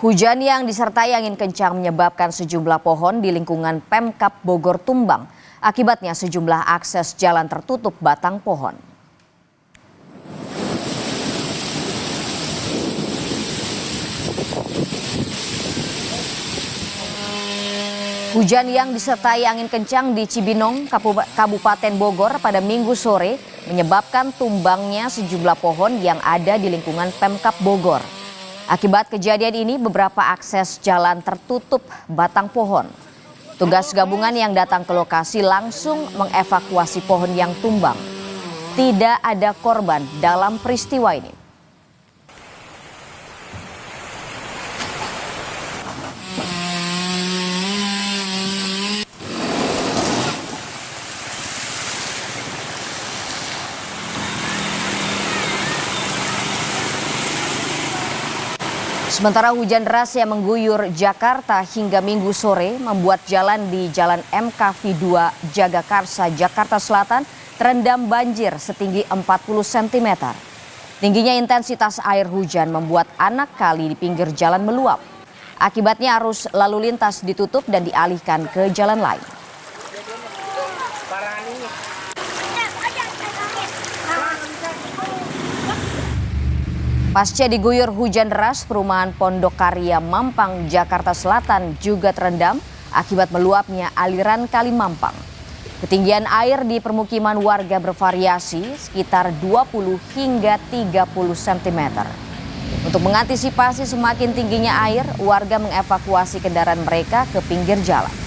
Hujan yang disertai angin kencang menyebabkan sejumlah pohon di lingkungan Pemkab Bogor tumbang. Akibatnya sejumlah akses jalan tertutup batang pohon. Hujan yang disertai angin kencang di Cibinong, Kabupaten Bogor pada Minggu sore menyebabkan tumbangnya sejumlah pohon yang ada di lingkungan Pemkab Bogor. Akibat kejadian ini beberapa akses jalan tertutup batang pohon. Tugas gabungan yang datang ke lokasi langsung mengevakuasi pohon yang tumbang. Tidak ada korban dalam peristiwa ini. Sementara hujan deras yang mengguyur Jakarta hingga Minggu sore membuat jalan di Jalan MKV 2 Jagakarsa, Jakarta Selatan terendam banjir setinggi 40 cm. Tingginya intensitas air hujan membuat anak kali di pinggir jalan meluap. Akibatnya arus lalu lintas ditutup dan dialihkan ke jalan lain. Pasca diguyur hujan deras, perumahan Pondok Karya Mampang, Jakarta Selatan juga terendam akibat meluapnya aliran Kali Mampang. Ketinggian air di permukiman warga bervariasi sekitar 20 hingga 30 cm. Untuk mengantisipasi semakin tingginya air, warga mengevakuasi kendaraan mereka ke pinggir jalan.